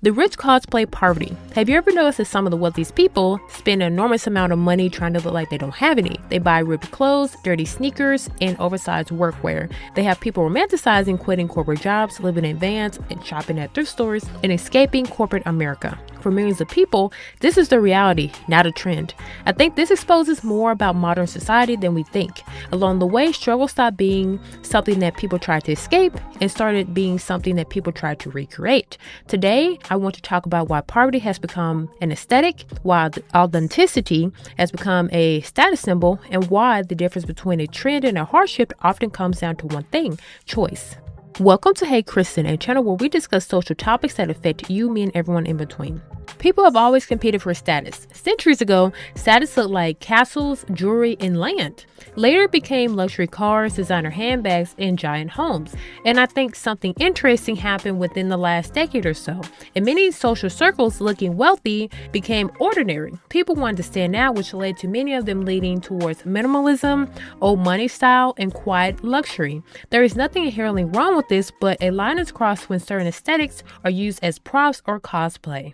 The rich cosplay poverty. Have you ever noticed that some of the wealthiest people spend an enormous amount of money trying to look like they don't have any? They buy ripped clothes, dirty sneakers, and oversized workwear. They have people romanticizing quitting corporate jobs, living in vans, and shopping at thrift stores, and escaping corporate America. For millions of people, this is the reality, not a trend. I think this exposes more about modern society than we think. Along the way, struggle stopped being something that people tried to escape and started being something that people tried to recreate. Today, I want to talk about why poverty has become an aesthetic, why authenticity has become a status symbol, and why the difference between a trend and a hardship often comes down to one thing: choice. Welcome to Hey Kristen, a channel where we discuss social topics that affect you, me, and everyone in between. People have always competed for status. Centuries ago, status looked like castles, jewelry, and land. Later it became luxury cars, designer handbags, and giant homes. And I think something interesting happened within the last decade or so. In many social circles, looking wealthy became ordinary. People wanted to stand out, which led to many of them leaning towards minimalism, old money style, and quiet luxury. There is nothing inherently wrong with this, but a line is crossed when certain aesthetics are used as props or cosplay.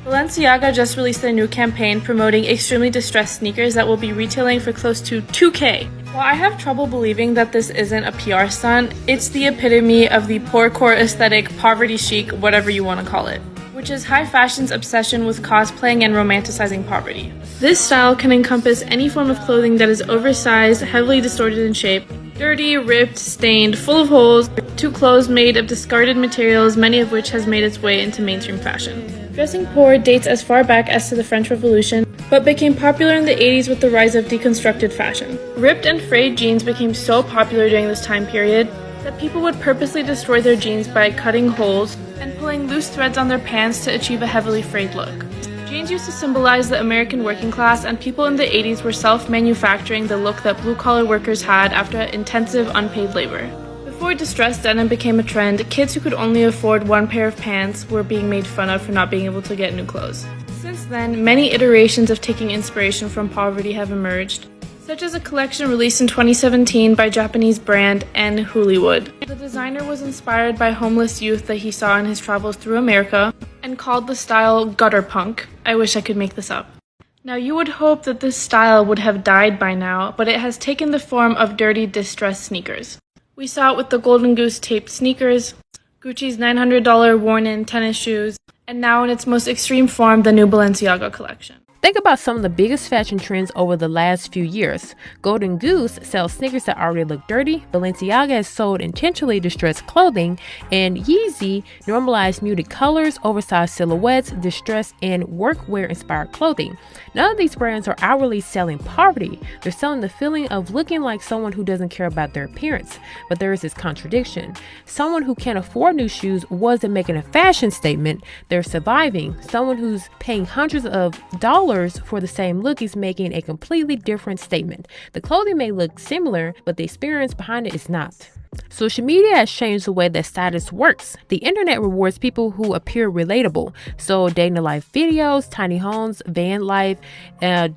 Balenciaga just released their new campaign promoting extremely distressed sneakers that will be retailing for close to $2,000. While I have trouble believing that this isn't a PR stunt, it's the epitome of the poor-core aesthetic, poverty chic, whatever you want to call it, which is high fashion's obsession with cosplaying and romanticizing poverty. This style can encompass any form of clothing that is oversized, heavily distorted in shape, dirty, ripped, stained, full of holes, to clothes made of discarded materials, many of which has made its way into mainstream fashion. Dressing poor dates as far back as to the French Revolution, but became popular in the 80s with the rise of deconstructed fashion. Ripped and frayed jeans became so popular during this time period that people would purposely destroy their jeans by cutting holes and pulling loose threads on their pants to achieve a heavily frayed look. Jeans used to symbolize the American working class, and people in the 80s were self-manufacturing the look that blue-collar workers had after intensive unpaid labor. Before distressed denim became a trend, kids who could only afford one pair of pants were being made fun of for not being able to get new clothes. Since then, many iterations of taking inspiration from poverty have emerged, such as a collection released in 2017 by Japanese brand N. Hollywood. The designer was inspired by homeless youth that he saw in his travels through America and called the style gutter punk. I wish I could make this up. Now, you would hope that this style would have died by now, but it has taken the form of dirty, distressed sneakers. We saw it with the Golden Goose taped sneakers, Gucci's $900 worn-in tennis shoes, and now in its most extreme form, the new Balenciaga collection. Think about some of the biggest fashion trends over the last few years. Golden Goose sells sneakers that already look dirty, Balenciaga has sold intentionally distressed clothing, and Yeezy normalized muted colors, oversized silhouettes, distressed, and workwear-inspired clothing. None of these brands are outwardly selling poverty. They're selling the feeling of looking like someone who doesn't care about their appearance. But there is this contradiction. Someone who can't afford new shoes wasn't making a fashion statement, they're surviving. Someone who's paying hundreds of dollars for the same look is making a completely different statement. The clothing may look similar, but the experience behind it is not. Social media has changed the way that status works. The internet rewards people who appear relatable. So dating life videos, tiny homes, van life,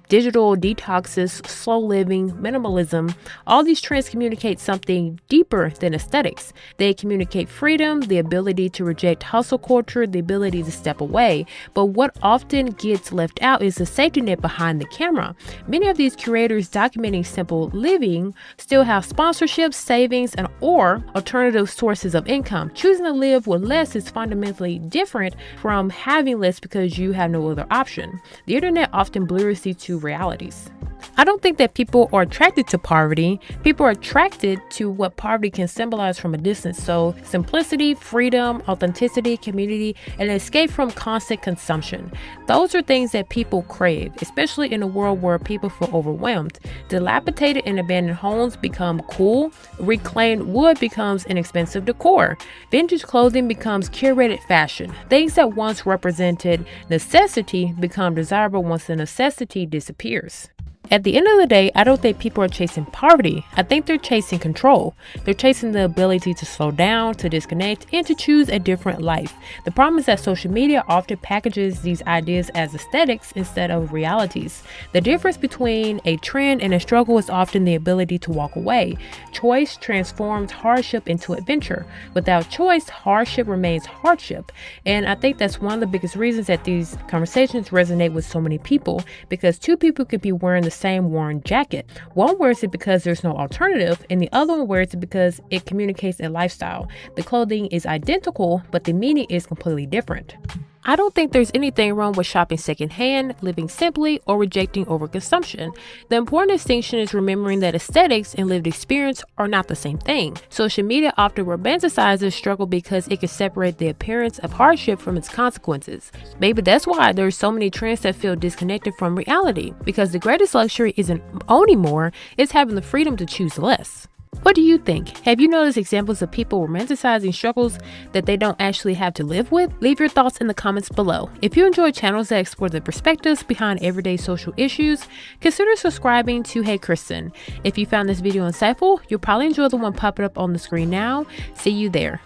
digital detoxes, slow living, minimalism, all these trends communicate something deeper than aesthetics. They communicate freedom, the ability to reject hustle culture, the ability to step away. But what often gets left out is the safety net behind the camera. Many of these curators documenting simple living still have sponsorships, savings, and or alternative sources of income. Choosing to live with less is fundamentally different from having less because you have no other option. The internet often blurs these two realities. I don't think that people are attracted to poverty. People are attracted to what poverty can symbolize from a distance. So simplicity, freedom, authenticity, community, and escape from constant consumption. Those are things that people crave, especially in a world where people feel overwhelmed. Dilapidated and abandoned homes become cool. Reclaimed wood becomes inexpensive decor. Vintage clothing becomes curated fashion. Things that once represented necessity become desirable once the necessity disappears. At the end of the day, I don't think people are chasing poverty. I think they're chasing control. They're chasing the ability to slow down, to disconnect, and to choose a different life. The problem is that social media often packages these ideas as aesthetics instead of realities. The difference between a trend and a struggle is often the ability to walk away. Choice transforms hardship into adventure. Without choice, hardship remains hardship. And I think that's one of the biggest reasons that these conversations resonate with so many people, because two people could be wearing the same worn jacket. One wears it because there's no alternative, and the other one wears it because it communicates a lifestyle. The clothing is identical, but the meaning is completely different. I don't think there's anything wrong with shopping secondhand, living simply, or rejecting overconsumption. The important distinction is remembering that aesthetics and lived experience are not the same thing. Social media often romanticizes struggle because it can separate the appearance of hardship from its consequences. Maybe that's why there's so many trends that feel disconnected from reality, because the greatest luxury isn't owning more, it's having the freedom to choose less. What do you think? Have you noticed examples of people romanticizing struggles that they don't actually have to live with? Leave your thoughts in the comments below. If you enjoy channels that explore the perspectives behind everyday social issues, consider subscribing to Hey Kristen. If you found this video insightful, you'll probably enjoy the one popping up on the screen now. See you there.